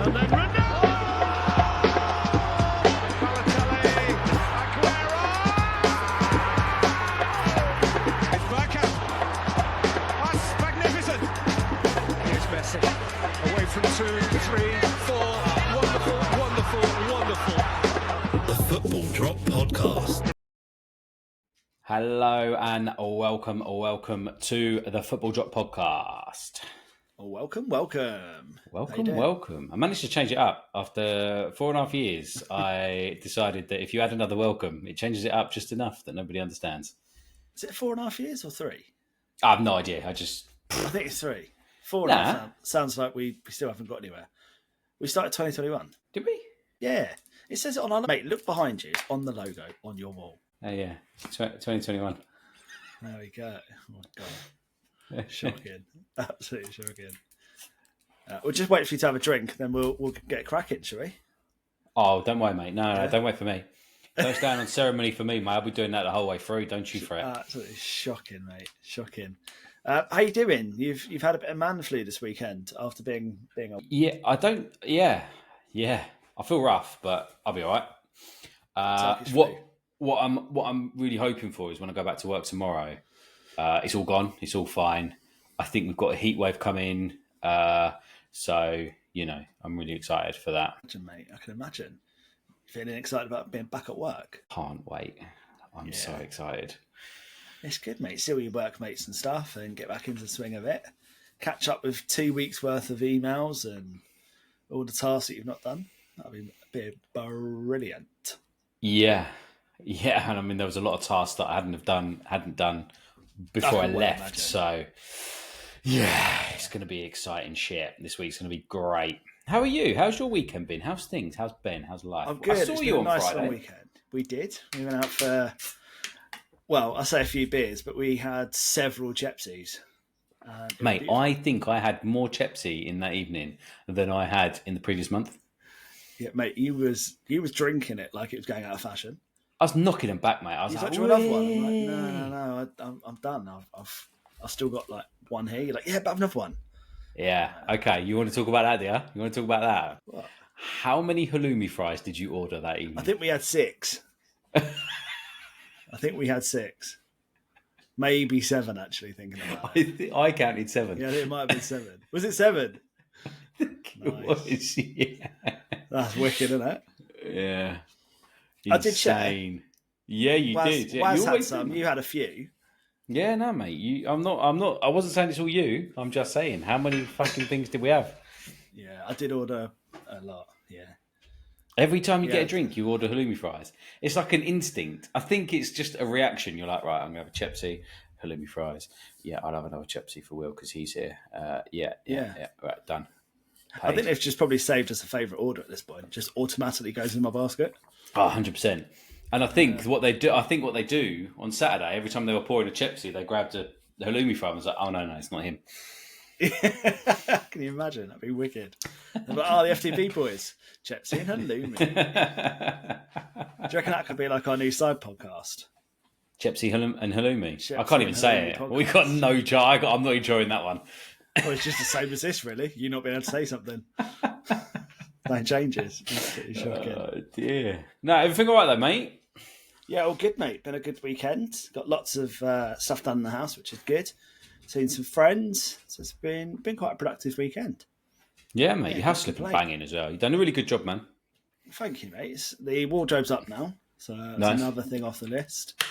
And then Ronaldo! Balotelli, Aguero! It's Bergkamp. That's magnificent. Here's Messi. Away from 2, 3, 4. Wonderful, wonderful, wonderful. The Football Drop Podcast. Hello and welcome to the Football Drop Podcast. Welcome. Welcome. I managed to change it up. After 4.5 years, I decided that if you add another welcome, it changes it up just enough that nobody understands. Is it 4.5 years or 3? I have no idea. I think it's 3. 4.5 sounds like we still haven't got anywhere. We started 2021. Did we? Yeah. It says it on our... Mate, look behind you. It's on the logo on your wall. Oh, yeah. 2021. There we go. Oh, my God. Shocking. Absolutely shocking. We'll just wait for you to have a drink, then we'll get cracking, shall we? Oh, don't worry, mate. No, don't wait for me. Don't stand on ceremony for me, mate. I'll be doing that the whole way through. Don't you fret. Absolutely shocking, mate. Shocking. How you doing? You've had a bit of man flu this weekend after being on. Yeah, I don't. Yeah. I feel rough, but I'll be all right. What I'm really hoping for is when I go back to work tomorrow, it's all gone. It's all fine. I think we've got a heat wave coming. So, I'm really excited for that. Mate, I can imagine. Feeling excited about being back at work. Can't wait. I'm so excited. It's good, mate. See all your workmates and stuff and get back into the swing of it. Catch up with 2 weeks worth of emails and all the tasks that you've not done. That'll be brilliant. Yeah. And I mean, there was a lot of tasks that I hadn't done before I left. Imagine. So, it's going to be exciting shit. This week's going to be great. How are you? How's your weekend been? How's things? How's Ben? How's life? I'm good. I saw you on nice Friday. Long weekend. We did. We went out for, I say a few beers, but we had several Chepsies. Mate, I think I had more Chepsy in that evening than I had in the previous month. Yeah, mate, you was drinking it like it was going out of fashion. I was knocking them back, mate. I was like, another one. I'm like, no, I'm done. I've still got like one here. You're like, yeah, but I've another one. Yeah. Okay. You want to talk about that, do you? You want to talk about that? What? How many halloumi fries did you order that evening? I think we had 6. Maybe 7, actually, thinking about it. I counted 7. Yeah, I think it might have been 7. Was it 7? I think it was, yeah. That's wicked, isn't it? Yeah. Insane. I did share. Yeah, you did. Yeah. Waz had some. You had a few. Yeah, no, mate. I'm not. I wasn't saying it's all you. I'm just saying, how many fucking things did we have? Yeah, I did order a lot. Yeah. Every time you get a drink, you order halloumi fries. It's like an instinct. I think it's just a reaction. You're like, right, I'm gonna have a Chepsy, halloumi fries. Yeah, I'll have another Chepsy for Will because he's here. Yeah. Right, done. Paid. I think they've just probably saved us a favourite order at this point. Just automatically goes in my basket. Oh, 100%. And I think what they do on Saturday, every time they were pouring a Chepsy, they grabbed the halloumi fry and was like, oh, no, it's not him. Can you imagine? That'd be wicked. They're like, the FTP boys, Chepsy and halloumi. Do you reckon that could be like our new side podcast? Chepsy and halloumi? Chepsy I can't even say it. We got no chance. I'm not enjoying that one. Well, it's just the same as this, really. You not being able to say something. No changes. Absolutely shocking. Oh, dear. No, everything all right, though, mate? Yeah, all good, mate. Been a good weekend. Got lots of stuff done in the house, which is good. Seen some friends. So it's been quite a productive weekend. Yeah, mate. Your house slipping banging as well. You've done a really good job, man. Thank you, mate. The wardrobe's up now. So that's another thing off the list.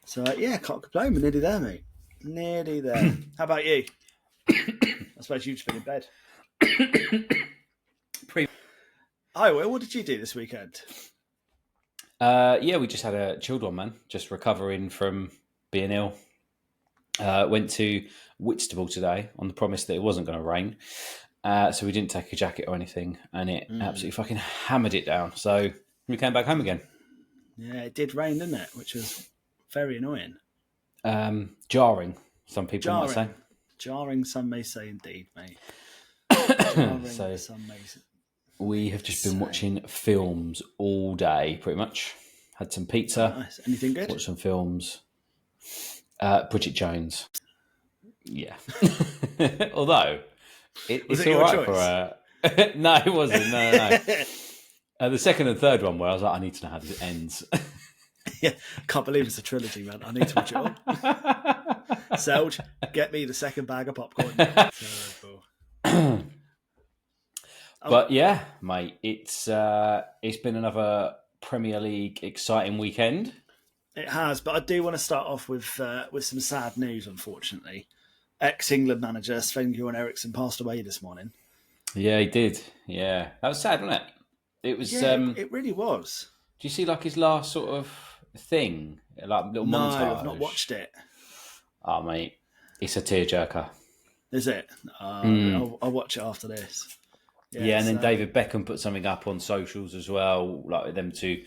So, can't complain. We're nearly there, mate. Nearly there. How about you? I suppose you've just been in bed. Hi, Will. What did you do this weekend? We just had a chilled one, man. Just recovering from being ill. Went to Whitstable today on the promise that it wasn't going to rain. So we didn't take a jacket or anything, and it absolutely fucking hammered it down. So we came back home again. Yeah, it did rain, didn't it? Which was very annoying. Jarring, some people might say. Jarring, some may say indeed, mate. So we have just been watching films all day, pretty much. Had some pizza. Nice. Anything good? Watched some films. Bridget Jones. Yeah. Although, it's all right for No, it wasn't. No. The second and third one where I was like, I need to know how this ends. Yeah, can't believe it's a trilogy, man. I need to watch it all. Selge, get me the second bag of popcorn. But yeah, mate, it's been another Premier League exciting weekend. It has, but I do want to start off with some sad news, unfortunately. Ex-England manager Sven-Goran Eriksson passed away this morning. Yeah, he did. Yeah, that was sad, wasn't it? It was. Yeah, it really was. Do you see like his last sort of thing, like little montage? No, I've not watched it. Oh, mate, it's a tearjerker. Is it? I'll watch it after this. Yeah, and then David Beckham put something up on socials as well, like them two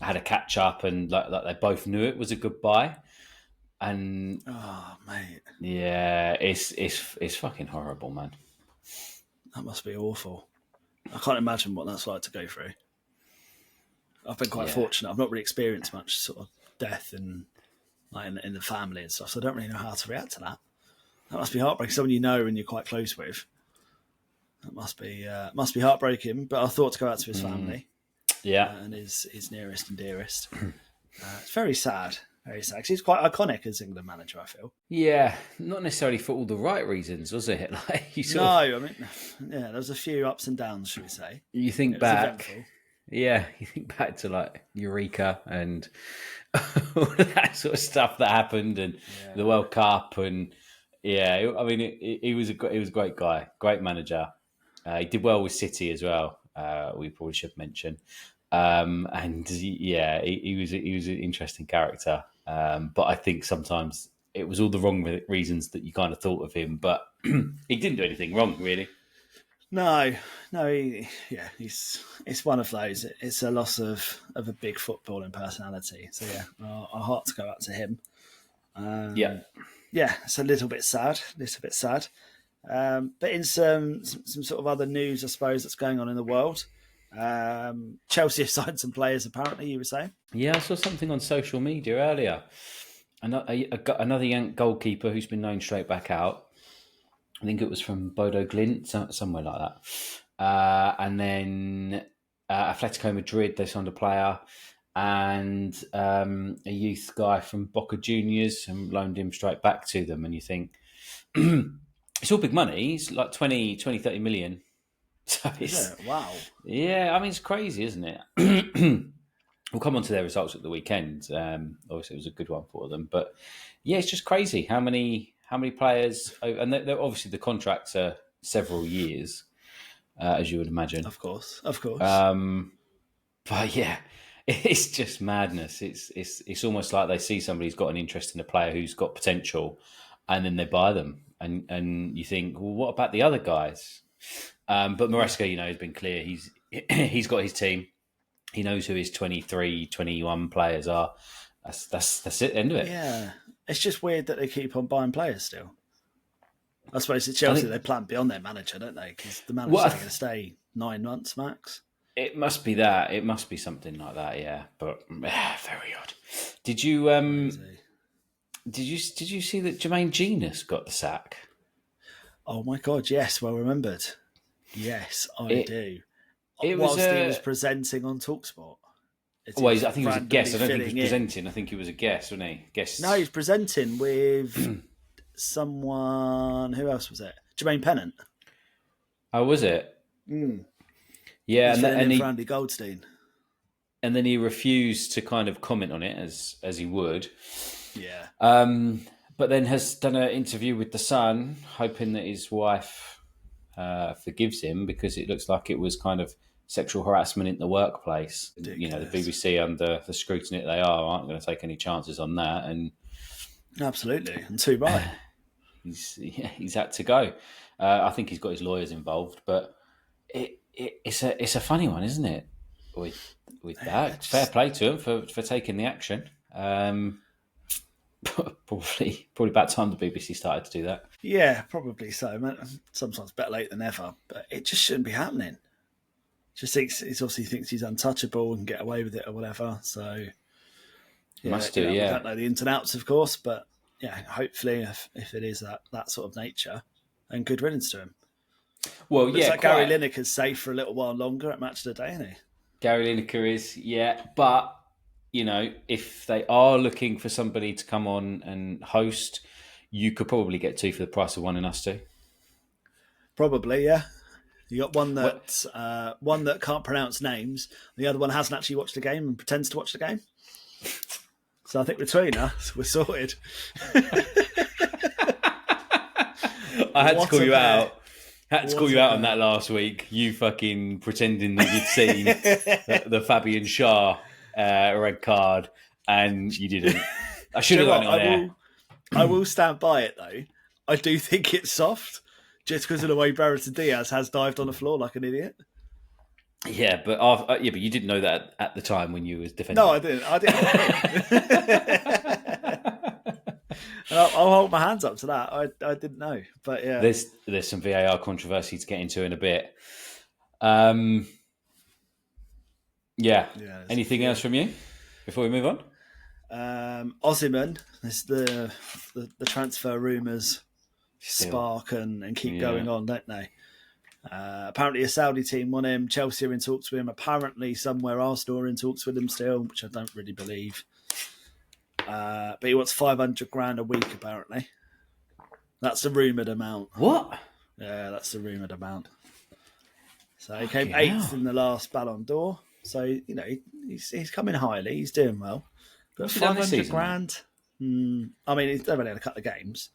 had a catch up, and like they both knew it was a goodbye. And oh, mate, yeah, it's fucking horrible, man. That must be awful. I can't imagine what that's like to go through. I've been quite fortunate. I've not really experienced much sort of death in the family and stuff, so I don't really know how to react to that. That must be heartbreaking. Someone you know and you're quite close with. That must be heartbreaking. But our thoughts go out to his family, and his nearest and dearest. It's very sad, very sad. 'Cause he's quite iconic as England manager, I feel. Yeah, not necessarily for all the right reasons, was it? Like I mean, there was a few ups and downs, should we say? You think back, you think back to like Eureka and all that sort of stuff that happened, and the World Cup, and I mean, he was a great guy, great manager. He did well with City as well. We probably should mention, and he was an interesting character. But I think sometimes it was all the wrong reasons that you kind of thought of him. But he didn't do anything wrong, really. No, it's one of those. It's a loss of a big footballing personality. So our hearts go out to him. It's a little bit sad. But in some sort of other news, I suppose, that's going on in the world, Chelsea have signed some players, apparently, you were saying? Yeah, I saw something on social media earlier. Another young goalkeeper who's been known straight back out. I think it was from Bodo Glimt, somewhere like that. And then Atletico Madrid, they signed a player. And a youth guy from Boca Juniors and loaned him straight back to them. And you think... It's all big money. It's like 20, 30 million. So wow. Yeah, I mean, it's crazy, isn't it? We'll come on to their results at the weekend. Obviously, it was a good one for them. But yeah, it's just crazy how many players... And they're obviously, the contracts are several years, as you would imagine. Of course. But yeah, it's just madness. It's almost like they see somebody who's got an interest in a player who's got potential, and then they buy them. And you think, well, what about the other guys? But Maresca, has been clear. He's got his team. He knows who his 23, 21 players are. That's it. End of it. Yeah, it's just weird that they keep on buying players still. I suppose at Chelsea they plan beyond their manager, don't they? Because the manager's going to stay 9 months max. It must be that. It must be something like that. Yeah, but very odd. Did you? Did you see that Jermaine Jenas got the sack? Oh my God! Yes, well remembered. Yes, I do. He was presenting on TalkSport. I think he was a guest. I don't think he was presenting. I think he was a guest, wasn't he? Guest. No, he was presenting with someone. Who else was it? Jermaine Pennant. Oh, was it? Mm. Yeah, and Randy Goldstein. And then he refused to kind of comment on it as he would. Yeah. But then has done an interview with The Sun, hoping that his wife forgives him, because it looks like it was kind of sexual harassment in the workplace. Ridiculous. The BBC, under the scrutiny that they aren't going to take any chances on that. And absolutely, and too right. He's had to go. I think he's got his lawyers involved, but it's a funny one, isn't it? With that, fair play to him for taking the action. Probably about time the BBC started to do that. Yeah, probably so. Man, sometimes better late than never, but it just shouldn't be happening. He obviously thinks he's untouchable and get away with it or whatever. So must do. We don't know the ins and outs, of course, but hopefully if it is that sort of nature, and good riddance to him. Well, Looks yeah, like Gary Lineker's safe for a little while longer at Match of the Day, isn't he? Gary Lineker is, yeah. But, if they are looking for somebody to come on and host, you could probably get 2 for the price of 1 in us 2. Probably, yeah. You got one that can't pronounce names. The other one hasn't actually watched the game and pretends to watch the game. So I think between us, we're sorted. I had to call you out. On that last week. You fucking pretending that you'd seen the Fabian Schär red card, and you didn't. I should have done it on air. I will stand by it though. I do think it's soft, just because of the way Brereton Diaz has dived on the floor like an idiot. Yeah, but you didn't know that at the time when you was defending. No, I didn't. And I'll hold my hands up to that. I didn't know, but yeah, there's some VAR controversy to get into in a bit. Yeah. Anything else from you before we move on? Osimhen, the transfer rumours spark and keep going on, don't they? Apparently a Saudi team want him. Chelsea are in talks with him. Apparently somewhere Arsenal are in talks with him still, which I don't really believe. But he wants 500 grand a week, apparently. That's the rumoured amount. What? Yeah, that's the rumoured amount. So he came 8th in the last Ballon d'Or. So, he's coming highly. He's doing well. But 500 grand? I mean, he's only had a couple of games.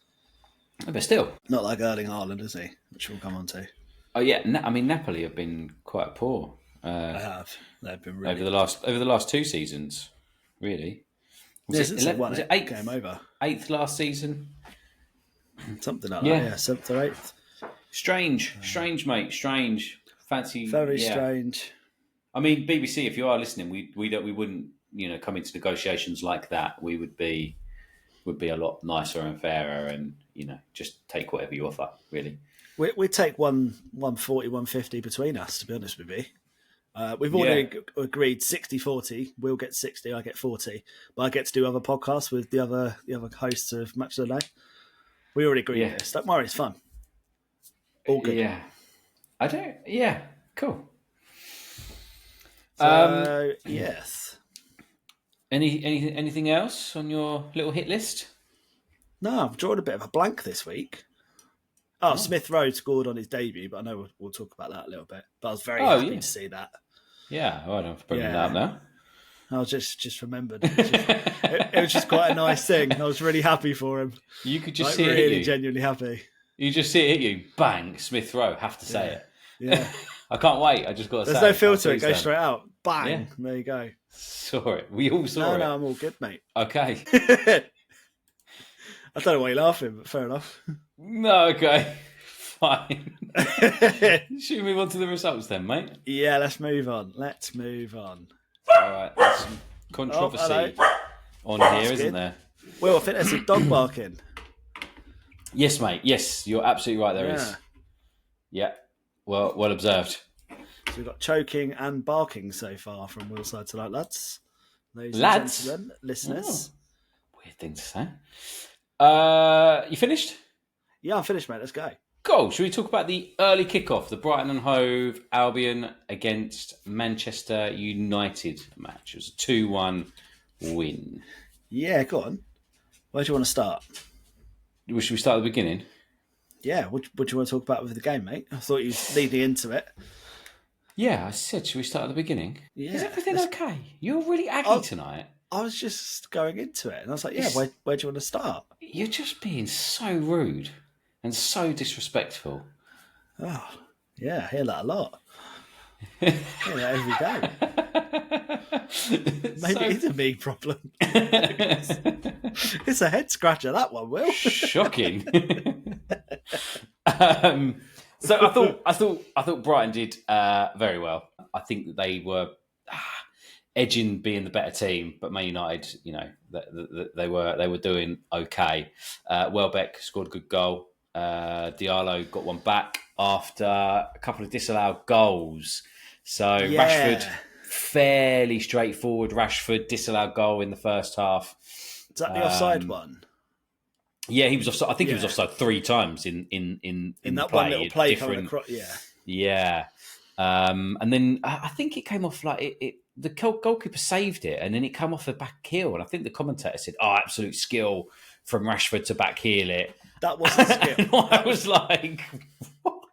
But still. Not like Erling Harland, is he? Which we'll come on to. Oh, yeah. Napoli have been quite poor. They have. They've been really... Over the last 2 seasons, really. Was it 8th? Game over. 8th last season? Something like that, yeah. 7th or 8th. Strange, mate. Strange. Fancy. Very strange. I mean, BBC, if you are listening, we wouldn't, come into negotiations like that. We would be a lot nicer and fairer and, just take whatever you offer, really. We take 140, 150 between us, to be honest with you. We've already agreed 60-40. We'll get 60, I get 40. But I get to do other podcasts with the other hosts of Match of the Day. We already agreed on this. Don't worry, it's fun. All good. Yeah. Cool. So, yes. Anything else on your little hit list? No, I've drawn a bit of a blank this week. Smith Rowe scored on his debut, but I know we'll talk about that a little bit. But I was very happy to see that. Yeah, I don't have to bring it up now. I was just remembered. It was just quite a nice thing. I was really happy for him. You could just see it hit you. Really genuinely happy. You just see it hit you. Bang, Smith Rowe. Have to say it. Yeah. I can't wait. I just got to say it. There's no filter. It goes straight out. Bang. Yeah. There you go. Saw it. We all saw it. No, I'm all good, mate. Okay. I don't know why you're laughing, but fair enough. No, okay. Fine. Should we move on to the results then, mate? Yeah, let's move on. All right. There's some controversy on here, isn't there? Well, I think there's a dog barking. Yes, mate. Yes, you're absolutely right. There is. Yeah. Well observed. So we've got choking and barking so far from Willside tonight, lads. Ladies and gentlemen, listeners. Oh, weird thing to say. You finished? Yeah, I'm finished, mate. Let's go. Cool. Should we talk about the early kickoff, the Brighton and Hove Albion against Manchester United match? It was a 2-1 win. Yeah, go on. Where do you want to start? Should we start at the beginning? Yeah, what do you want to talk about with the game, mate? I thought you were leading into it. Yeah, I said, should we start at the beginning? Yeah. Is everything okay? You're really aggy tonight. I was just going into it, and I was like, yeah, where do you want to start? You're just being so rude and so disrespectful. Oh, yeah, I hear that a lot. I hear that every day. Maybe it is a me problem. It's a head scratcher, that one, Will. Shocking. So I thought Brighton did very well. I think that they were edging being the better team, but Man United, they were doing okay. Welbeck scored a good goal. Diallo got one back after a couple of disallowed goals. So Rashford, fairly straightforward. Rashford disallowed goal in the first half. Is that the offside one? Yeah, he was offside. I think he was offside 3 times in that play, one little play different. across, Yeah. And then I think it came off like the goalkeeper saved it, and then it came off the back heel. And I think the commentator said, "Oh, absolute skill from Rashford to back heel it." That wasn't skill. I was like, what?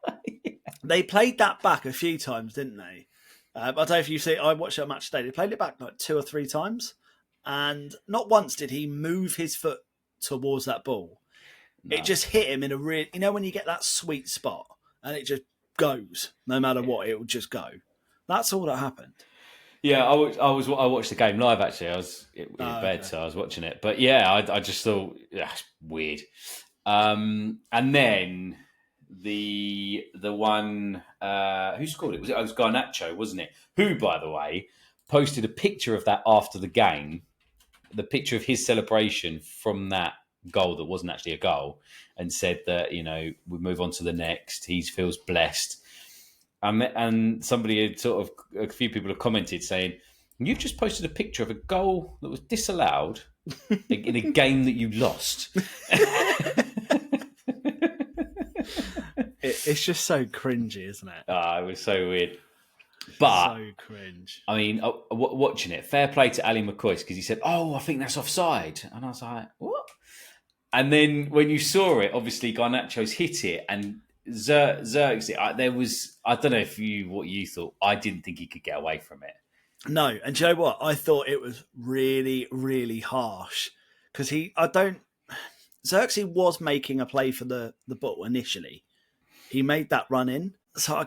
They played that back a few times, didn't they? I don't know if you see. I watched that match today. They played it back like 2 or 3 times, and not once did he move his foot towards that ball. No. It just hit him in a real. You know when you get that sweet spot, and it just goes no matter what, it will just go. That's all that happened. Yeah, I watched the game live actually. I was in bed, so I was watching it. But yeah, I just thought it's weird. And then the one who scored it? It was Garnacho, wasn't it? Who, by the way, posted a picture of that after the game, the picture of his celebration from that goal that wasn't actually a goal, and said that, you know, we move on to the next. He feels blessed. And somebody had a few people have commented saying, "You've just posted a picture of a goal that was disallowed in a game that you lost." It's just so cringy, isn't it? It was so weird. But so cringe. I mean, watching it, fair play to Ali McCoy, because he said, "Oh, I think that's offside," and I was like, "What?" And then when you saw it, obviously Garnacho's hit it and Zerks it. There was, I don't know what you thought. I didn't think he could get away from it. No, and do you know what? I thought it was really, really harsh because Xerxes was making a play for the ball initially. He made that run in. So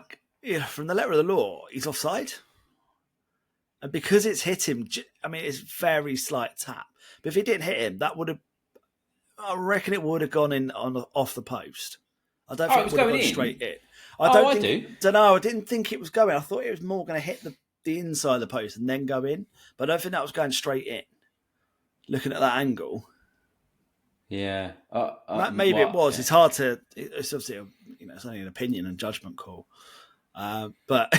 from the letter of the law, he's offside. And because it's hit him, I mean, it's very slight tap. But if it didn't hit him, I reckon it would have gone in off the post. I don't think it would have gone straight in. I didn't think it was going. I thought it was more going to hit the inside of the post and then go in. But I don't think that was going straight in. Looking at that angle. Yeah. Maybe it was. Yeah. It's hard to... It's obviously, it's only an opinion and judgment call. But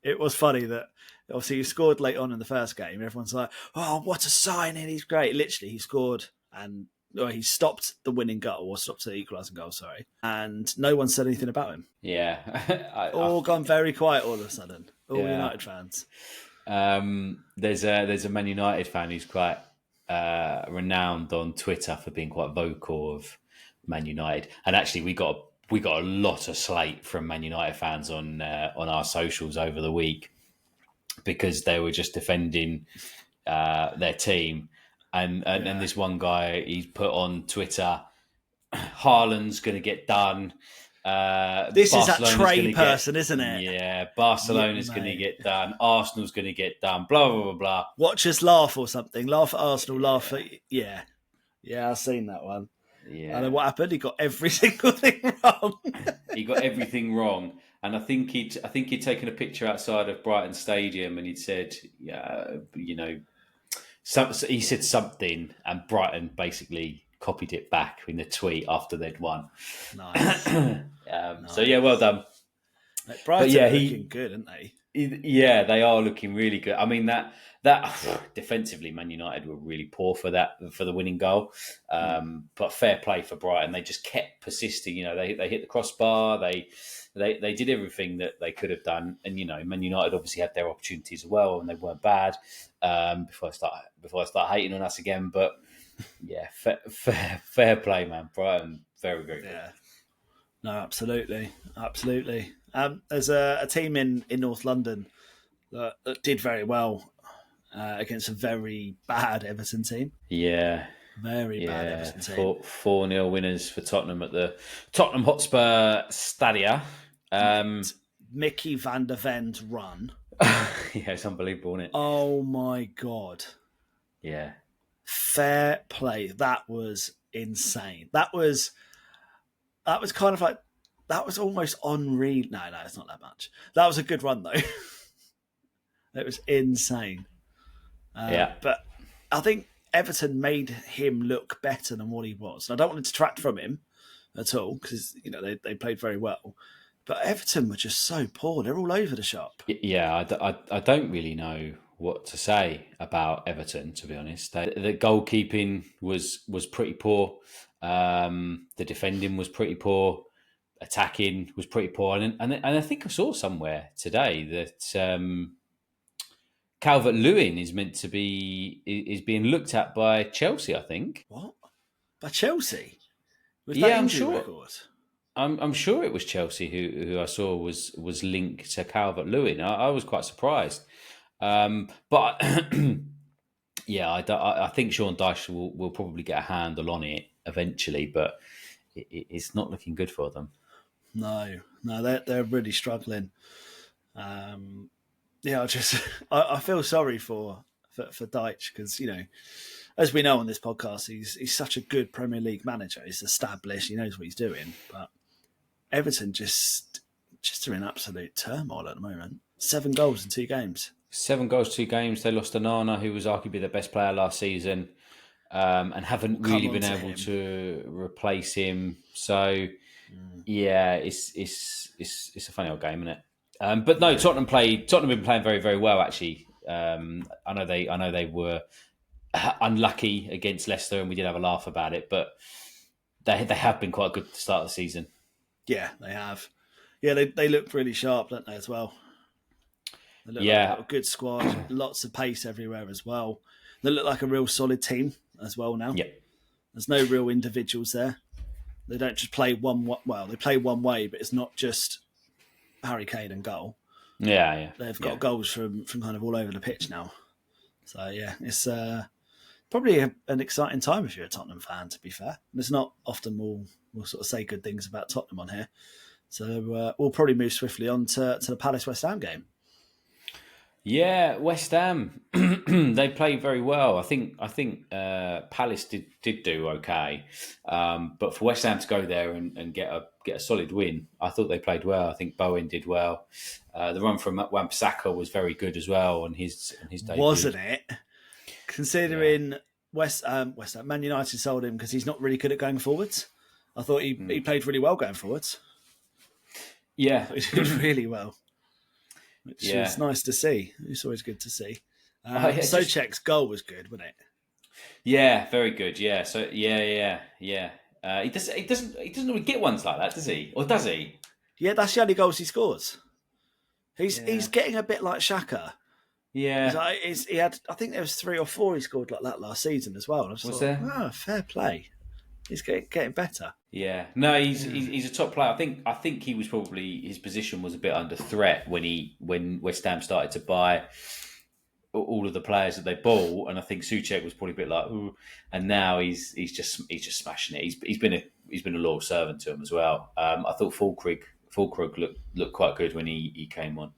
it was funny that obviously he scored late on in the first game. Everyone's like, "Oh, what a signing. He's great." Literally, he scored and... he stopped the winning goal, or stopped the equalising goal, sorry. And no one said anything about him. Yeah. all gone very quiet all of a sudden. All United fans. There's a Man United fan who's quite renowned on Twitter for being quite vocal of Man United. And actually we got a lot of slate from Man United fans on our socials over the week because they were just defending their team. And this one guy, he's put on Twitter, Harland's going to get done. This is that Trey person, isn't it? Yeah, Barcelona's going to get done. Arsenal's going to get done. Blah, blah, blah, blah. Watch us laugh or something. Laugh at Arsenal, laugh at... Yeah. Yeah, I've seen that one. Yeah. And then what happened? He got every single thing wrong. He got everything wrong. And I think he'd taken a picture outside of Brighton Stadium and he'd said, he said something, and Brighton basically copied it back in the tweet after they'd won. Nice. Nice. So yeah, well done. Brighton are looking good, aren't they? Yeah, they are looking really good. I mean that defensively, Man United were really poor for the winning goal. But fair play for Brighton. They just kept persisting. They hit the crossbar. They did everything that they could have done. And Man United obviously had their opportunities as well, and they weren't bad. Before I start hating on us again, but yeah, fair play, man. Brighton, very, very good. Yeah. No, absolutely. There's a team in North London that did very well against a very bad Everton team. Yeah. Very bad Everton team. 4-0 winners for Tottenham at the Tottenham Hotspur Stadia. Mickey van der Ven's run. Yeah, it's unbelievable, isn't it? Oh my God. Yeah. Fair play. That was insane. That was kind of like, that was almost unreal. No, it's not that much. That was a good run though. It was insane. Yeah. But I think Everton made him look better than what he was. And I don't want to detract from him at all because, they played very well. But Everton were just so poor. They're all over the shop. Yeah, I don't really know what to say about Everton, to be honest. The goalkeeping was pretty poor. The defending was pretty poor. Attacking was pretty poor. And I think I saw somewhere today that Calvert-Lewin is being looked at by Chelsea, I think. What? By Chelsea? With Yeah, that I'm injury sure. record? I'm sure it was Chelsea who I saw was linked to Calvert-Lewin. I was quite surprised. But yeah, I think Sean Dyche will probably get a handle on it eventually, but it's not looking good for them. No, they're really struggling. Yeah, I feel sorry for Dyche because, as we know on this podcast, he's such a good Premier League manager. He's established, he knows what he's doing, but Everton just are in absolute turmoil at the moment. 7 goals in 2 games. 7 goals, 2 games. They lost Onana, who was arguably their best player last season, and haven't really been able to replace him. So, yeah, it's a funny old game, isn't it? But no, Tottenham have been playing very, very well, actually. I know they were unlucky against Leicester, and we did have a laugh about it, but they have been quite good at the start of the season. Yeah, they have. Yeah, they looked really sharp, don't they, as well? They look like a good squad, lots of pace everywhere as well. They look like a real solid team as well now. Yeah. There's no real individuals there. They don't just play they play one way, but it's not just Harry Kane and goal. Yeah. They've got goals from kind of all over the pitch now. So, yeah, it's probably an exciting time if you're a Tottenham fan, to be fair. And it's not often we'll sort of say good things about Tottenham on here. So we'll probably move swiftly on to the Palace-West Ham game. Yeah, West Ham, they played very well. I think Palace did do okay, but for West Ham to go there and get a solid win, I thought they played well. I think Bowen did well. The run from Wan-Bissaka was very good as well on his debut. Wasn't it? Considering West Ham, Man United sold him because he's not really good at going forwards. I thought he played really well going forwards. Yeah, he did really well. Which is nice to see. It's always good to see. Souček's goal was good, wasn't it? Yeah, very good. Yeah. So yeah. He doesn't really get ones like that, does he? Or does he? Yeah, that's the only goals he scores. He's getting a bit like Xhaka. Yeah. He had, I think there was 3 or 4 he scored like that last season as well. And I was was like, there? Fair play. He's getting better. Yeah, no, he's a top player. I think he was probably, his position was a bit under threat when West Ham started to buy all of the players that they bought, and I think Souček was probably a bit like, ooh, and now he's just smashing it. He's been a loyal servant to him as well. I thought Fulkrug looked quite good when he came on.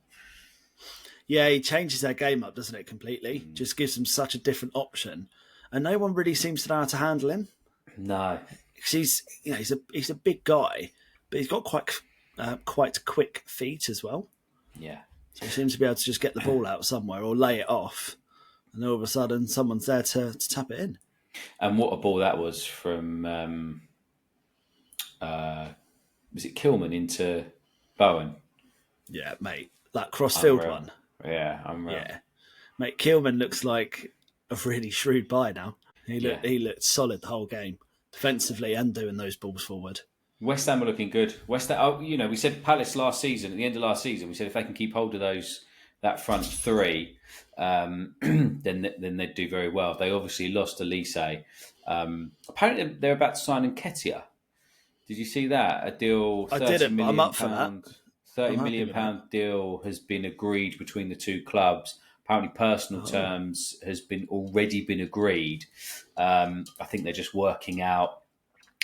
Yeah, he changes their game up, doesn't it? Completely, just gives them such a different option, and no one really seems to know how to handle him. No, because he's a big guy, but he's got quite quick feet as well. Yeah, so he seems to be able to just get the ball out somewhere or lay it off, and all of a sudden someone's there to tap it in. And what a ball that was from was it Kilman into Bowen? Yeah, mate, that cross-field one. Yeah, unreal. Yeah, mate, Kilman looks like a really shrewd buy now. He looked solid the whole game, defensively and doing those balls forward. West Ham are looking good. West Ham, we said Palace last season, at the end of last season, we said if they can keep hold of that front 3, then they'd do very well. They obviously lost Elise. Apparently they're about to sign Nketiah. Did you see that? A deal, I didn't, but I'm up for that. £30 million deal has been agreed between the 2 clubs. Apparently personal terms has already been agreed. I think they're just working out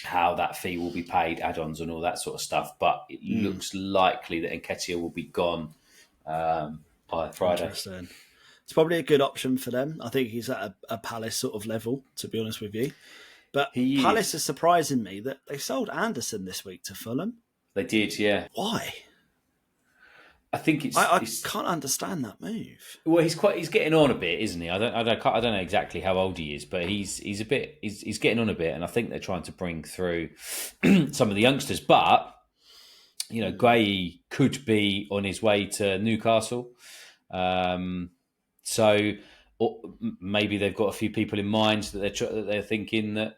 how that fee will be paid, add-ons and all that sort of stuff. But it looks likely that Nketiah will be gone by Friday. Interesting. It's probably a good option for them. I think he's at a Palace sort of level, to be honest with you. But Palace is surprising me that they sold Anderson this week to Fulham. They did, yeah. Why? I think I can't understand that move. Well, he's getting on a bit, isn't he? I don't know exactly how old he is, but he's getting on a bit, and I think they're trying to bring through some of the youngsters. But Guehi could be on his way to Newcastle, so or maybe they've got a few people in mind that they're thinking that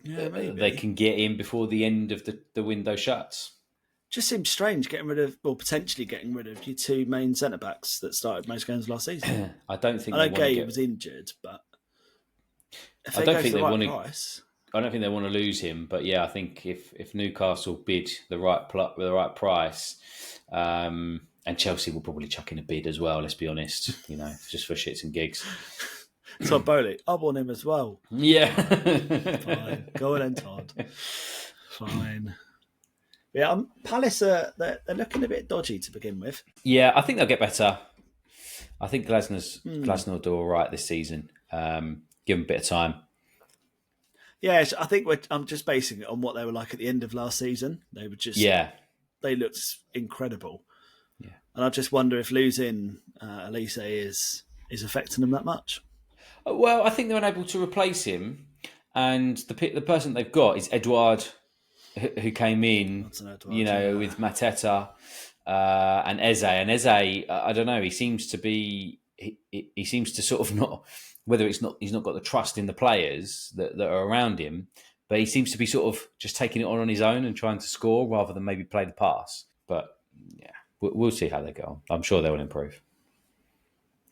they can get in before the end of the window shuts. Just seems strange potentially getting rid of your two main centre backs that started most games last season. I don't think Guehi was injured, but if they go for the right price, I don't think they want to lose him. But yeah, I think if Newcastle bid the right price, and Chelsea will probably chuck in a bid as well. Let's be honest, just for shits and gigs. Todd Bowley, I want him as well. Yeah, fine. Go on then, Todd. Fine. Yeah, Palace they're looking a bit dodgy to begin with. Yeah, I think they'll get better. I think Glasner will do all right this season. Give them a bit of time. Yeah, I think I'm just basing it on what they were like at the end of last season. They were just they looked incredible. Yeah, and I just wonder if losing Elise is affecting them that much. Well, I think they're unable to replace him, and the person they've got is Edouard, who came in, with Mateta and Eze. And Eze, I don't know. He seems to sort of not, whether he's not got the trust in the players that are around him, but he seems to be sort of just taking it on his own and trying to score rather than maybe play the pass. But yeah, we'll see how they go. I'm sure they will improve.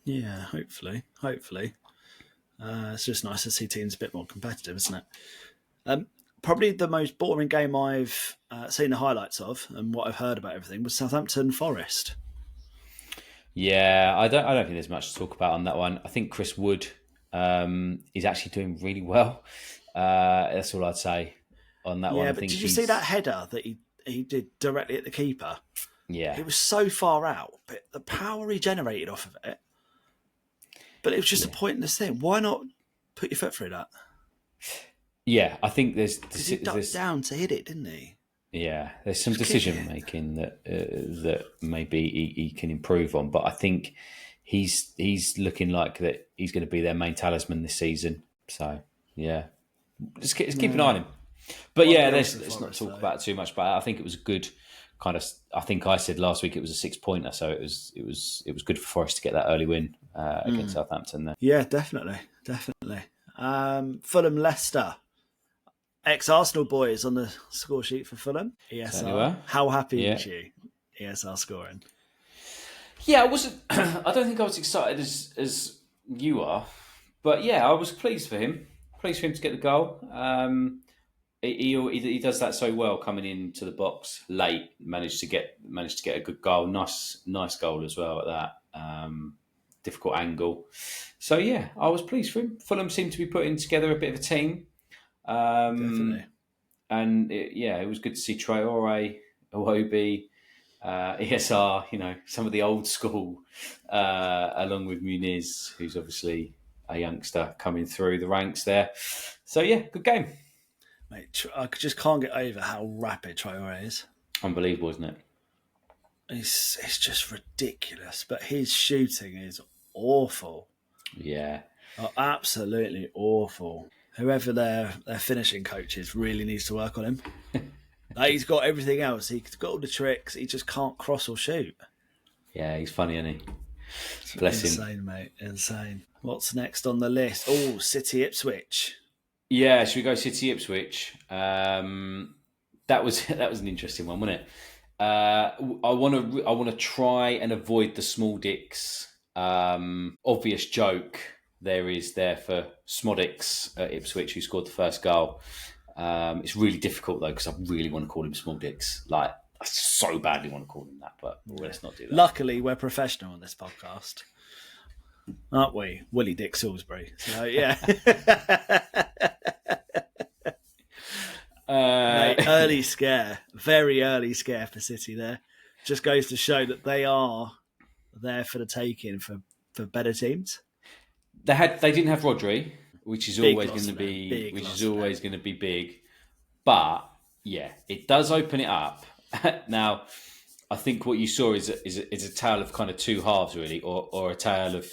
Yeah, hopefully. It's just nice to see teams a bit more competitive, isn't it? Probably the most boring game I've seen the highlights of, and what I've heard about everything, was Southampton Forest. Yeah, I don't think there's much to talk about on that one. I think Chris Wood is actually doing really well. That's all I'd say on that one. Yeah, but did you see that header that he did directly at the keeper? Yeah. It was so far out, but the power he generated off of it. But it was just a pointless thing. Why not put your foot through that? Yeah, I think there's... Because he ducked down to hit it, didn't he? Yeah, there's some decision-making that maybe he can improve on. But I think he's looking like that he's going to be their main talisman this season. So, yeah. Just keep an eye on him. But yeah, let's not talk about too much about it. I think it was a good kind of... I think I said last week it was a 6-pointer, so it was good for Forest to get that early win against Southampton there. Yeah, definitely. Fulham-Leicester. Ex-Arsenal boys on the score sheet for Fulham. ESR. How happy was you? ESR scoring. Yeah, I wasn't. I don't think I was excited as you are, but yeah, I was pleased for him. Pleased for him to get the goal. He does that so well, coming into the box late. Managed to get a good goal. Nice goal as well at that. Difficult angle. So yeah, I was pleased for him. Fulham seemed to be putting together a bit of a team. Definitely. And it was good to see Traore, Iwobi, ESR, some of the old school, along with Muniz, who's obviously a youngster coming through the ranks there. So yeah, good game. Mate, I just can't get over how rapid Traore is. Unbelievable, isn't it? It's just ridiculous, but his shooting is awful. Yeah. Oh, absolutely awful. Whoever their finishing coach is really needs to work on him. He's got everything else. He's got all the tricks. He just can't cross or shoot. Yeah, he's funny, isn't he? Bless him. Insane, mate. Insane. What's next on the list? Oh, City Ipswich. Yeah, should we go City Ipswich? That was an interesting one, wasn't it? I want to try and avoid the small dicks obvious joke there for Smodix at Ipswich, who scored the first goal. It's really difficult though, because I really want to call him Small Dicks. Like, I so badly want to call him that, but let's not do that. Luckily, we're professional on this podcast, aren't we? Willie Dick Salisbury. So yeah. Mate, early scare, very early scare for City there. Just goes to show that they are there for the taking for better teams. They didn't have Rodri, which is always going to be big. But yeah, it does open it up. Now, I think what you saw is a tale of kind of two halves, really, or a tale of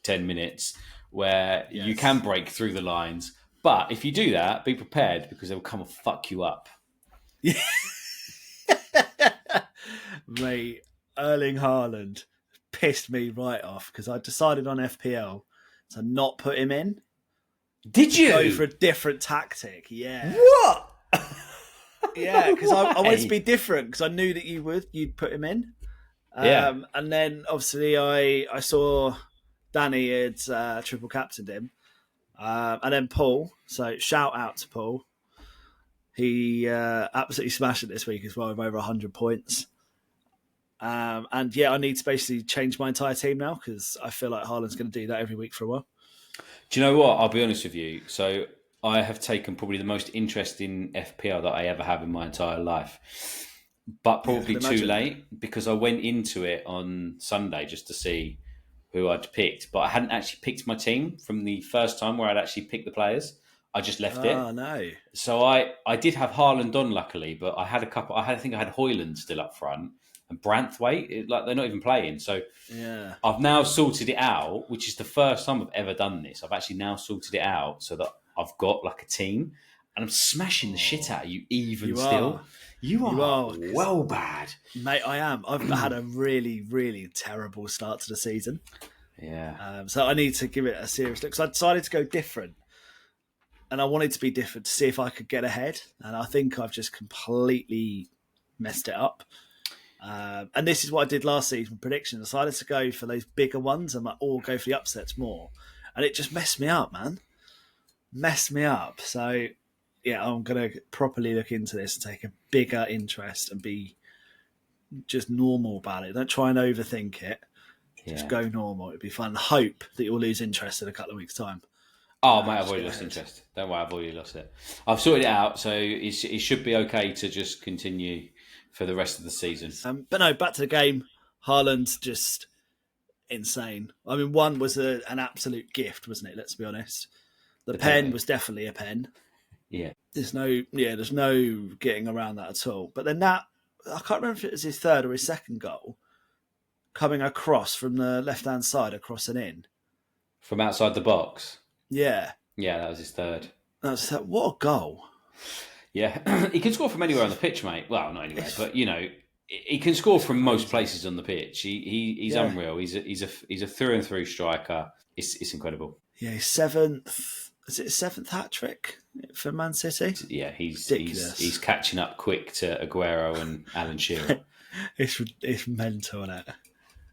10 minutes where you can break through the lines. But if you do that, be prepared, because they'll come and fuck you up. Mate, Erling Harland pissed me right off, because I decided on FPL to not put him in. Did you go for a different tactic? Yeah. What? Yeah, because I wanted to be different because I knew that you'd put him in. And then obviously I saw Danny had triple captained him, and then Paul. So shout out to Paul. He absolutely smashed it this week as well with over 100 points. And yeah, I need to basically change my entire team now because I feel like Harland's going to do that every week for a while. Do you know what? I'll be honest with you. So I have taken probably the most interesting FPL that I ever have in my entire life. But probably too late because I went into it on Sunday just to see who I'd picked. But I hadn't actually picked my team from the first time where I'd actually picked the players. I just left it. Oh, no. So I did have Harland on, luckily, but I had a couple. I think I had Hoyland still up front and Branthwaite. Like they're not even playing. So yeah, I've now sorted it out, which is the first time I've ever done this. I've actually now sorted it out so that I've got like a team, and I'm smashing the shit out of you. Still, you are well bad, mate. I am. I've had a really, really terrible start to the season. Yeah. So I need to give it a serious look. Because I decided to go different. And I wanted to be different to see if I could get ahead. And I think I've just completely messed it up. And this is what I did last season, prediction. I decided to go for those bigger ones and or go for the upsets more. And it just messed me up, man. Messed me up. So, yeah, I'm going to properly look into this and take a bigger interest and be just normal about it. Don't try and overthink it. Just go normal. It'd be fun. Hope that you'll lose interest in a couple of weeks' time. Oh, mate, I've already lost interest. Don't worry, I've already lost it. I've sorted it out, so it should be okay to just continue for the rest of the season. But no, back to the game. Harland, just insane. I mean, one was an absolute gift, wasn't it? Let's be honest. The pen was definitely a pen. Yeah. There's no getting around that at all. But then that, I can't remember if it was his third or his second goal, coming across from the left-hand side, across and in. From outside the box? Yeah. Yeah, that was his third. What a goal. Yeah. He can score from anywhere on the pitch, mate. Well, not anywhere, but, you know, he can score from most places on the pitch. He's unreal. He's a through and through striker. It's incredible. Yeah, his seventh hat trick for Man City? Yeah, he's catching up quick to Aguero and Alan Shearer. It's mental, isn't it?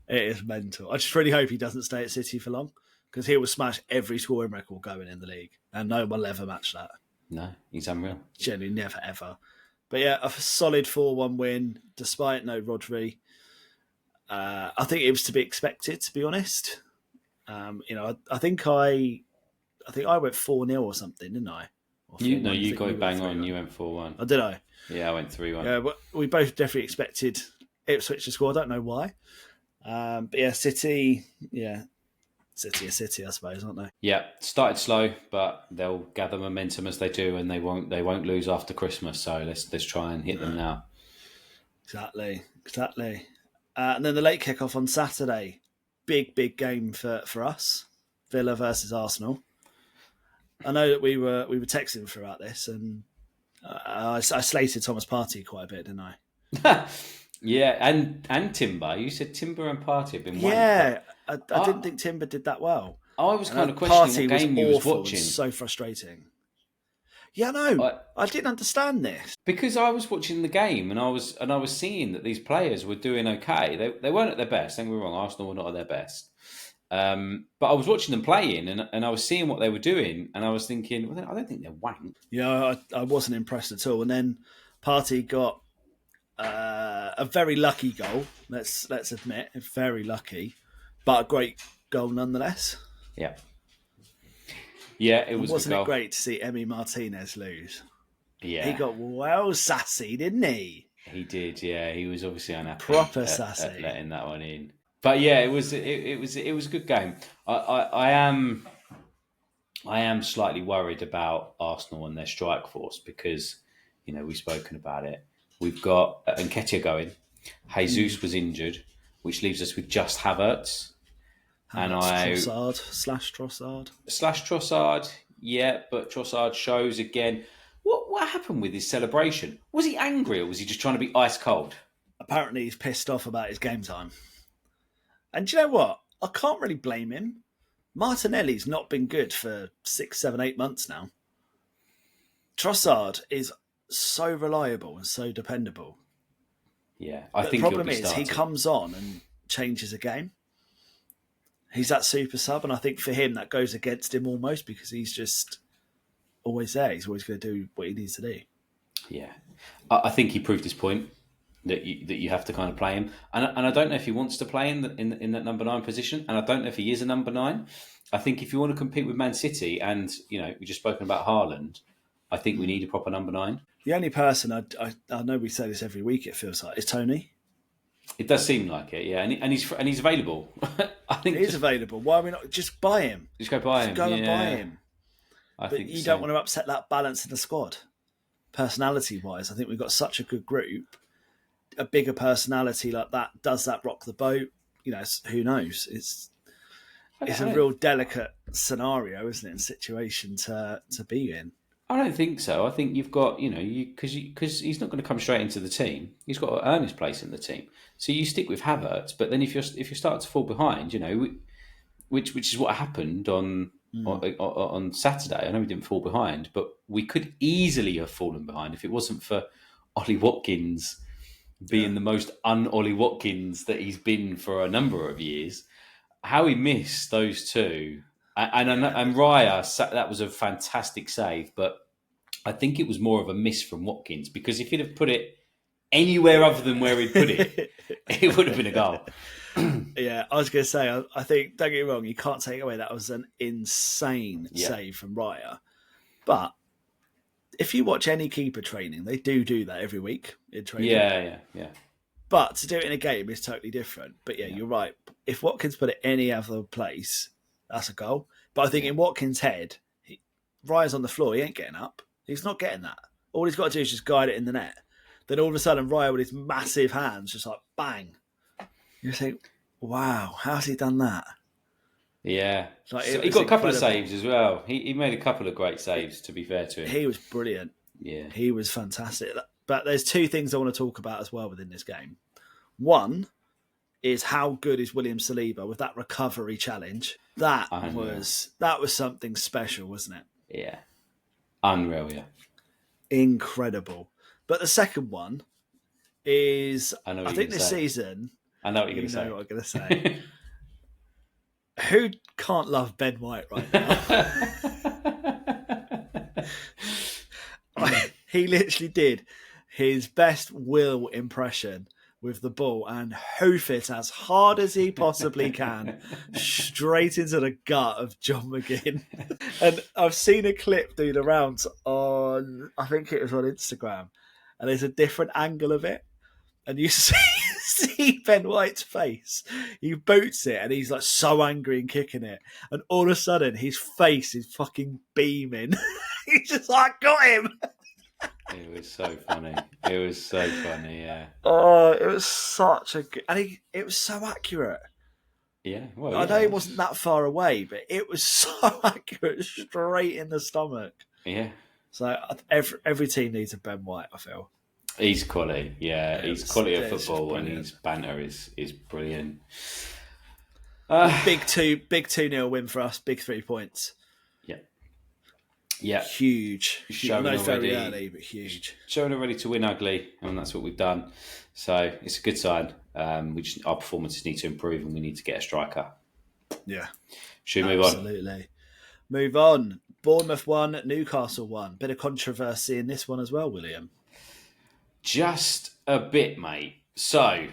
It is mental. I just really hope he doesn't stay at City for long because he will smash every scoring record going in the league and no one will ever match that. No, he's unreal. Generally, never, ever. But yeah, a solid 4-1 win despite no Rodri. I think it was to be expected, to be honest. I think I went 4-0 or something, didn't I? You got bang on. You went 4-1. Oh, did I? Yeah, I went 3-1. Yeah, but we both definitely expected Ipswich to score. I don't know why. But yeah, City are City, I suppose, aren't they? Yeah, started slow, but they'll gather momentum as they do, and they won't lose after Christmas. So let's try and hit them now. Exactly. And then the late kickoff on Saturday, big game for us, Villa versus Arsenal. I know that we were texting throughout this, and I slated Thomas Partey quite a bit, didn't I? Yeah, and Timber. You said Timber and Partey have been I didn't think Timber did that well. I was kind of questioning what game you was watching. It was so frustrating. Yeah, no, I didn't understand this because I was watching the game and I was seeing that these players were doing okay. They weren't at their best. Don't get me wrong, Arsenal were not at their best. But I was watching them playing and I was seeing what they were doing and I was thinking, well, I don't think they're wank. Yeah, I wasn't impressed at all. And then Partey got a very lucky goal. Let's admit, very lucky, but a great goal nonetheless. Yeah. Yeah, it was. Wasn't it great to see Emi Martinez lose? Yeah, he got well sassy, didn't he? He did. Yeah, he was obviously unhappy. Proper sassy, at letting that one in. But yeah, it was a good game. I am slightly worried about Arsenal and their strike force because we've spoken about it. We've got Nketiah going. Jesus was injured, which leaves us with just Havertz. Trossard, yeah, but Trossard shows again. What happened with his celebration? Was he angry or was he just trying to be ice cold? Apparently he's pissed off about his game time. And do you know what? I can't really blame him Martinelli's not been good for 6, 7, 8 months now. Trossard is so reliable and so dependable. Yeah, I think the problem is he comes on and changes a game. He's that super sub, and I think for him that goes against him almost because he's just always there. He's always going to do what he needs to do. Yeah, I think he proved his point that you have to kind of play him, and I don't know if he wants to play in that number 9 position, and I don't know if he is a number 9. I think if you want to compete with Man City, and we just spoken about Harland, I think we need a proper number 9. The only person I know we say this every week. It feels like is Tony. It does seem like it, yeah, and he's available. I think he is available. Why are we not just buy him? Just go buy him. Go and buy him. But you don't want to upset that balance in the squad. Personality-wise, I think we've got such a good group. A bigger personality like that, does that rock the boat? Who knows? It's a real delicate scenario, isn't it? And situation to be in. I don't think so. I think you've got, because he's not going to come straight into the team. He's got to earn his place in the team. So you stick with Havertz, but then if you start to fall behind, which is what happened on Saturday. I know we didn't fall behind, but we could easily have fallen behind if it wasn't for Ollie Watkins being the most un-Ollie Watkins that he's been for a number of years. How he missed those two. And Raya, that was a fantastic save, but I think it was more of a miss from Watkins because if he'd have put it anywhere other than where he'd put it, it would have been a goal. Yeah, I was going to say, I think, don't get me wrong, you can't take it away. That was an insane save from Raya. But if you watch any keeper training, they do that every week in training. Yeah. But to do it in a game is totally different. But yeah, you're right. If Watkins put it any other place, that's a goal. But I think in Watkins' head, Raya's on the floor. He ain't getting up. He's not getting that. All he's got to do is just guide it in the net. Then all of a sudden, Raya with his massive hands, just like bang. You think, wow, how's he done that? Yeah. Like, so he got a couple of saves as well. He made a couple of great saves, to be fair to him. He was brilliant. Yeah. He was fantastic. But there's two things I want to talk about as well within this game. One is how good is William Saliba with that recovery challenge. That was something special, wasn't it? Yeah. Unreal, yeah. Incredible. But the second one is, I think this season... I know what you're going to say. You know what I'm going to say. Who can't love Ben White right now? He literally did his best Will impression with the ball and hoof it as hard as he possibly can straight into the gut of John McGinn. And I've seen a clip do the rounds on, I think it was on Instagram, and there's a different angle of it. And you see Ben White's face. He boots it and he's like so angry and kicking it. And all of a sudden his face is fucking beaming. He's just like, got him. It was so funny. Yeah. Oh, it was such a good... And it was so accurate. Yeah, well, I know he wasn't that far away, but it was so accurate, straight in the stomach. Yeah. So every team needs a Ben White, I feel. He's quality, yeah. He's quality of football, and his banter is brilliant. Big 2-0 win for us. Big 3 points. Yeah. Huge. Showing already, very early, but huge. Showing already to win ugly, and that's what we've done. So it's a good sign. Our performances need to improve, and we need to get a striker. Yeah. Should we move on? Absolutely. Move on. Bournemouth 1, Newcastle 1. Bit of controversy in this one as well, William. Just a bit, mate. So,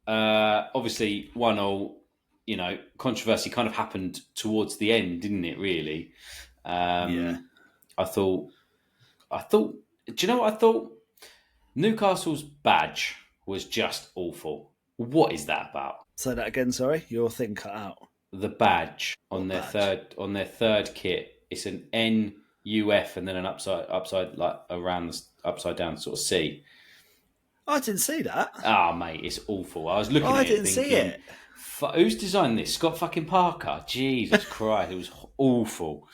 obviously, 1-1, controversy kind of happened towards the end, didn't it, really? Yeah. I thought, do you know what I thought? Newcastle's badge was just awful. What is that about? Say that again, sorry. Your thing cut out. The badge on their third kit. It's an NUF and then an upside like around the upside down sort of C. I didn't see that. Ah, mate, it's awful. I was looking at it. I didn't see it. Who's designed this? Scott fucking Parker. Jesus Christ, it was awful.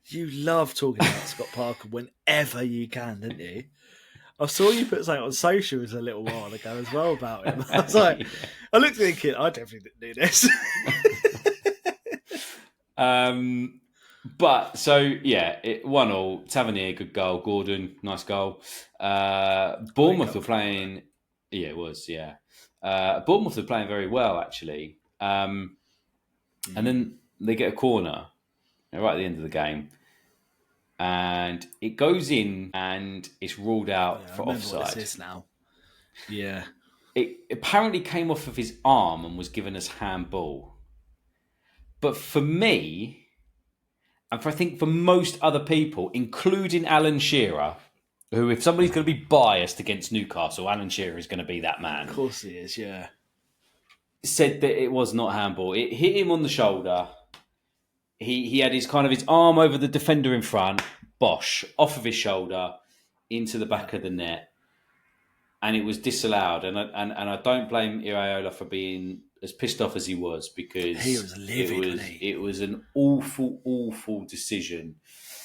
You love talking about Scott Parker whenever you can, didn't you? I saw you put something on socials a little while ago as well about him. I was like, I looked thinking, I definitely didn't do this. But so yeah, 1-1. Tavernier, good goal. Gordon, nice goal. Bournemouth were playing. Yeah, it was. Yeah, Bournemouth were playing very well actually. And then they get a corner right at the end of the game, and it goes in, and it's ruled out for offside. What this is now. Yeah, it apparently came off of his arm and was given as handball. But for me, and I think for most other people, including Alan Shearer, who, if somebody's going to be biased against Newcastle, Alan Shearer is going to be that man. Of course he is, yeah. Said that it was not handball. It hit him on the shoulder. He had his arm over the defender in front, bosh, off of his shoulder, into the back of the net. And it was disallowed. And I don't blame Iraola for being as pissed off as he was, because he was livid. It was an awful decision.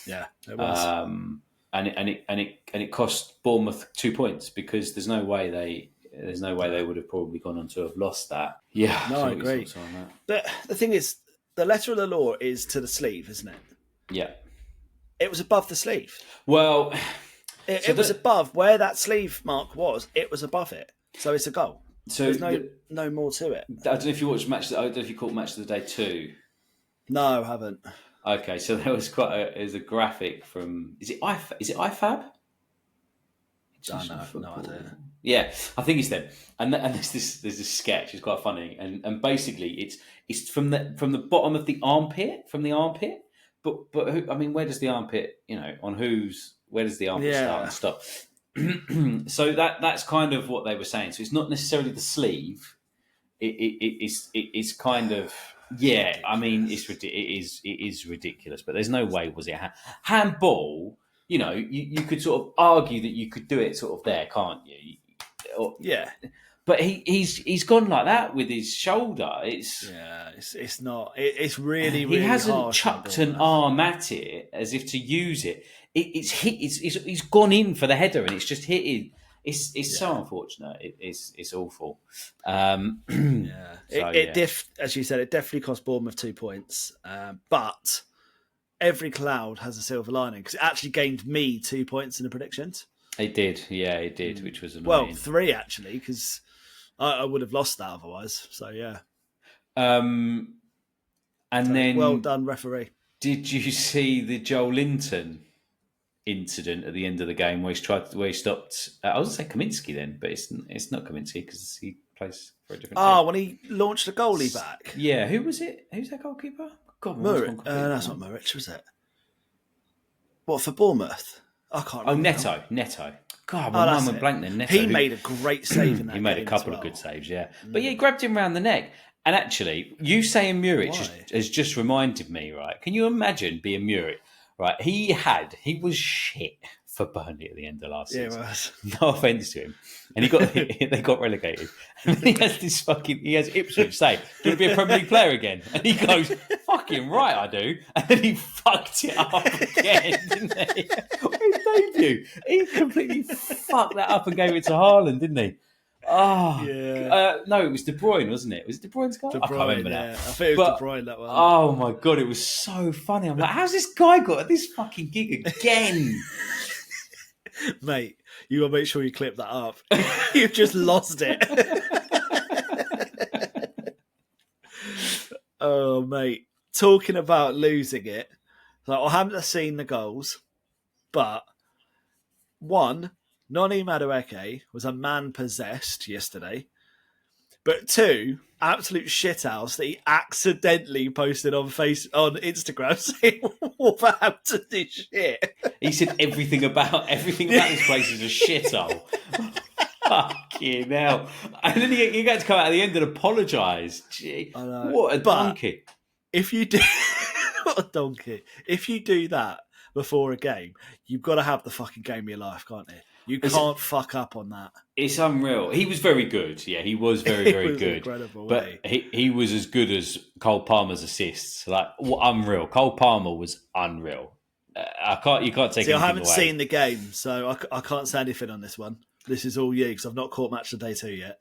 Yeah, it was. And it cost Bournemouth 2 points, because there's no way they would have probably gone on to have lost that. Yeah, no, I agree. But the thing is, the letter of the law is to the sleeve, isn't it? Yeah, it was above the sleeve. Well, it was above where that sleeve mark was. It was above it, so it's a goal. So there's no more to it. I don't know if you watched I don't know if you caught Match of the Day 2. No, I haven't. Okay, so there was there's a graphic from is it IFAB? No idea. Yeah, I think it's them. And there's this sketch. It's quite funny, and basically it's from the bottom of the armpit, But who, I mean, where does the armpit? Where does the armpit start and stop? So that's kind of what they were saying. So it's not necessarily the sleeve. It's kind of. Yeah, I mean, it is ridiculous, but there's no way was it handball. You could sort of argue that you could do it sort of there, can't you? Yeah, but he's gone like that with his shoulder. It's not. It's really he hasn't chucked an arm at it as if to use it. He's gone in for the header and it's just hitting. It's so unfortunate. It's awful. As you said, it definitely cost Bournemouth 2 points. But every cloud has a silver lining, because it actually gained me 2 points in the predictions. It did, which was annoying. Well, 3 actually, because I would have lost that otherwise. So yeah. Then well done, referee. Did you see the Joel Linton incident at the end of the game where he stopped? I was going to say Kaminsky then, but it's not Kaminsky because he plays for a different team. When he launched the goalie back. Yeah, who was it? Who's that goalkeeper? God, that's not Muric, was it? What, for Bournemouth? I can't remember. Oh, Neto. God, my mind went blank then. Neto, he made a great save in that game. He made a couple of good saves, yeah. But yeah, he grabbed him around the neck. And actually, you saying Muric has just reminded me, right? Can you imagine being Muric? Right, he was shit for Burnley at the end of last season. Yeah, it was. No offence to him, and they got relegated. And then he has Ipswich say, "Do you want to be a Premier League player again?" And he goes, "Fucking right, I do." And then he fucked it up again, didn't he? His debut, he completely fucked that up and gave it to Harland, didn't he? Oh, yeah. No, it was De Bruyne, wasn't it? Was it De Bruyne's goal? I can't remember now. I think it was De Bruyne, that one. Oh, my God, it was so funny. I'm like, how's this guy got this fucking gig again? Mate, you got to make sure you clip that up. You've just lost it. Oh, mate. Talking about losing it, like, I haven't seen the goals, but one, Noni Madueke was a man possessed yesterday. But 2, absolute shithouse that he accidentally posted on Instagram saying Wolverhampton is shit. He said everything about this place is a shithole. Fucking hell. And then he got to come out at the end and apologise. Gee, what a donkey. If you do what a donkey. If you do that before a game, you've got to have the fucking game of your life, can't you? You can't fuck up on that. It's unreal. He was very good. Yeah, he was very, very good. Incredible, but he was as good as Cole Palmer's assists. Like, unreal. Cole Palmer was unreal. You can't take anything away. I haven't seen the game, so I can't say anything on this one. This is all you, because I've not caught Match of Day 2 yet.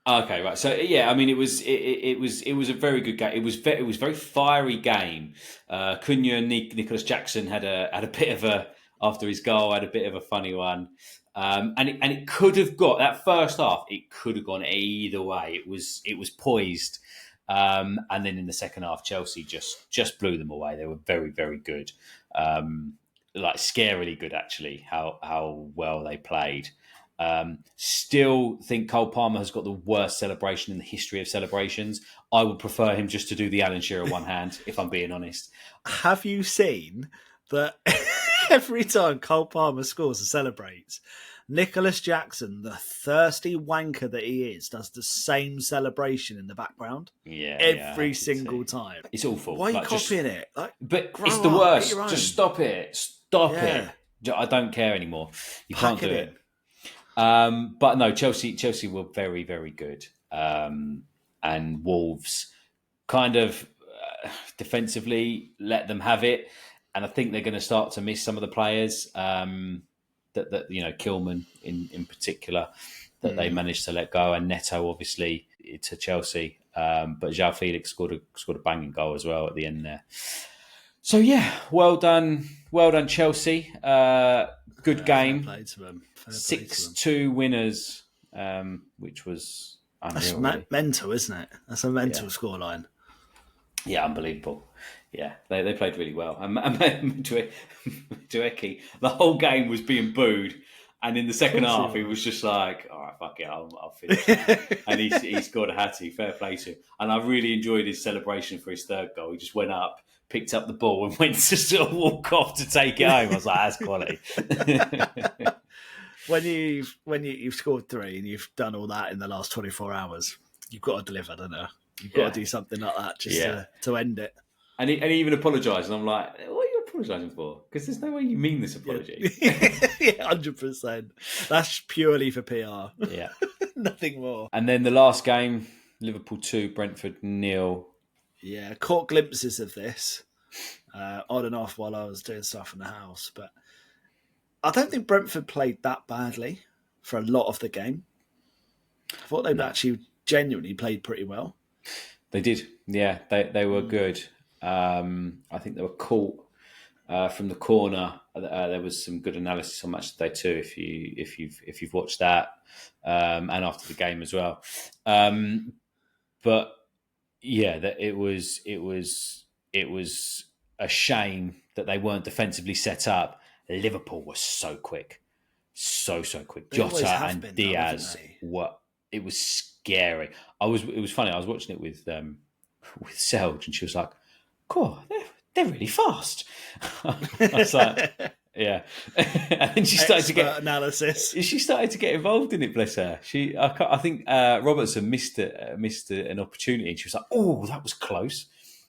Okay, right. So yeah, I mean, it was a very good game. It was a very fiery game. Cunha and Nicholas Jackson had a bit of a after his goal had a bit of a funny one, and it could have got that first half. It could have gone either way. It was poised, and then in the second half, Chelsea just blew them away. They were very very good, like scarily good actually. How well they played. Still think Cole Palmer has got the worst celebration in the history of celebrations. I would prefer him just to do the Alan Shearer one hand, if I'm being honest. Have you seen that every time Cole Palmer scores and celebrates, Nicholas Jackson, the thirsty wanker that he is, does the same celebration in the background? Yeah, every single time. It's awful. Why are you copying it? But it's the worst. Just stop it. Stop it. I don't care anymore. You can't do it. But no, Chelsea were very, very good. And Wolves kind of defensively let them have it. And I think they're going to start to miss some of the players that Kilman in particular, that they managed to let go. And Neto, obviously, to Chelsea. But João Felix scored a banging goal as well at the end there. So, yeah, well done, Chelsea. Good game. 6-2 winners, which was unreal. That's mental, isn't it? That's a mental scoreline. Yeah, unbelievable. Yeah, they played really well. And Madueke, the whole game was being booed. And in the second half, he was just like, all right, fuck it, I'll finish now. And he scored a hattie, fair play to him. And I really enjoyed his celebration for his third goal. He just went up, picked up the ball and went to sort of walk off to take it home. I was like, that's quality. When you've scored 3 and you've done all that in the last 24 hours, you've got to deliver, don't you? You've got to do something like that just to end it. And he even apologised. And I'm like, what are you apologising for? Because there's no way you mean this apology. Yeah, 100%. That's purely for PR. Yeah. Nothing more. And then the last game, Liverpool 2, Brentford 0. Yeah, caught glimpses of this on and off while I was doing stuff in the house. But I don't think Brentford played that badly for a lot of the game. I thought they'd actually genuinely played pretty well. They did. Yeah, they were good. I think they were caught from the corner. There was some good analysis on Match Day too, if you've watched that, and after the game as well. But yeah, that it was a shame that they weren't defensively set up. Liverpool was so quick, so quick. Jota and Diaz it was scary. It was funny. I was watching it with Selge, and she was like, "Cool, they're really fast." I was like, "Yeah." And then she started to get analysis. She started to get involved in it. Bless her. I think Robertson missed an opportunity, and she was like, "Oh, that was close."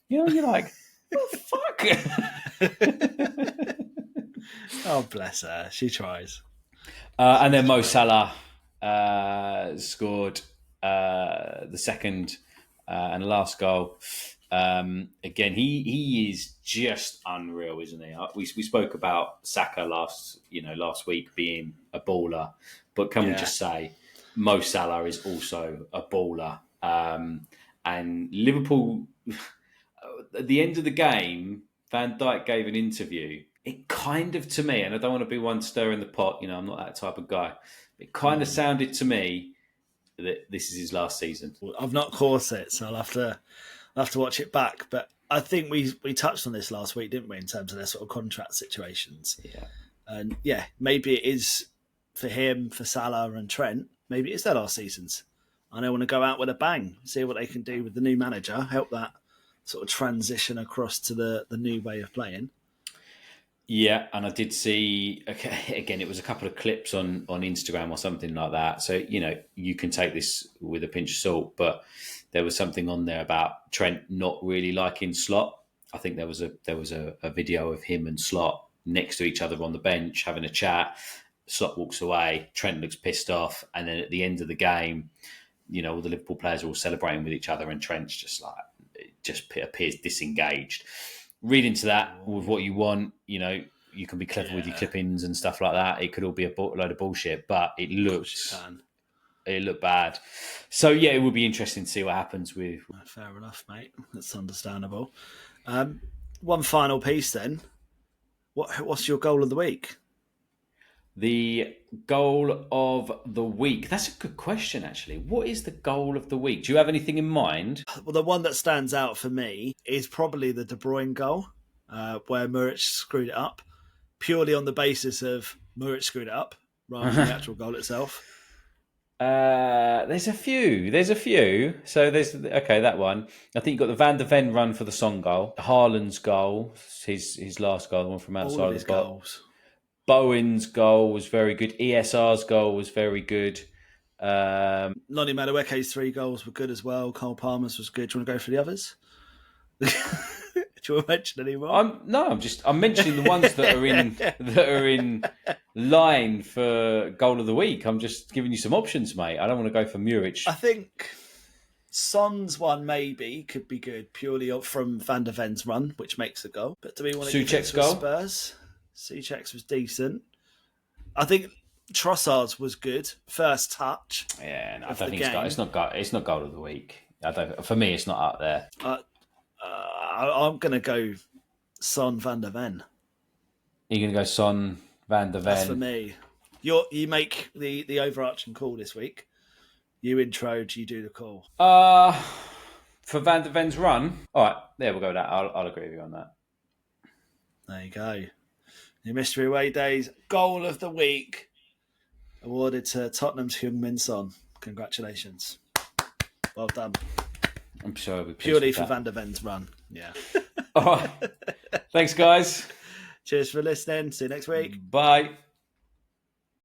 You know, you're like, "Oh fuck." Oh, bless her. She tries. And then Mo Salah scored the second and last goal. Again, he is just unreal, isn't he? We spoke about Saka last week being a baller, but can we just say Mo Salah is also a baller? And Liverpool, at the end of the game, Van Dijk gave an interview. It kind of, to me, and I don't want to be one stirring the pot, I'm not that type of guy. It kind of sounded to me that this is his last season. I've not caught it, so I'll have to watch it back. But I think we touched on this last week, didn't we, in terms of their sort of contract situations. Yeah. And maybe it is for him, for Salah and Trent, maybe it's their last seasons. And they want to go out with a bang, see what they can do with the new manager, help that sort of transition across to the new way of playing. Yeah, and I did see, again, it was a couple of clips on Instagram or something like that. So, you can take this with a pinch of salt, but there was something on there about Trent not really liking Slot. I think there was a video of him and Slot next to each other on the bench having a chat. Slot walks away, Trent looks pissed off, and then at the end of the game, all the Liverpool players are all celebrating with each other, and Trent's just appears disengaged. Read into that with what you want. You can be clever with your clippings and stuff like that. It could all be a load of bullshit, but it looked looked bad. So yeah, it would be interesting to see what happens with. Fair enough, mate. That's understandable. One final piece then. What's your goal of the week? The goal of the week. That's a good question, actually. What is the goal of the week? Do you have anything in mind? Well, the one that stands out for me is probably the De Bruyne goal, where Muric screwed it up, purely on the basis of Muric screwed it up, rather than the actual goal itself. There's a few. So there's that one. I think you got the Van de Ven run for the Son goal, Harland's goal, his last goal, the one from outside of the box. Bowen's goal was very good. ESR's goal was very good. Lonnie Madueke's 3 goals were good as well. Cole Palmer's was good. Do you want to go for the others? Do you want to mention any more? I'm mentioning the ones that are in line for goal of the week. I'm just giving you some options, mate. I don't want to go for Muric. I think Son's one maybe could be good purely from Van de Ven's run, which makes a goal. But do we want to give it to goal? Spurs? Souček's was decent. I think Trossard's was good. First touch. Yeah, no, I don't think it's not goal of the week. For me, it's not up there. I'm going to go Son Van de Ven. You're going to go Son Van de Ven. That's for me. You make the overarching call this week. You introed, you do the call. For Van de Ven's run? All right, there we'll go with that. I'll agree with you on that. There you go. Your Mystery Away Days goal of the week awarded to Tottenham's Heung-min Son. Congratulations. Well done. I'm sure it'll be purely for Van de Ven's run. Yeah. All right. Thanks, guys. Cheers for listening. See you next week. Bye.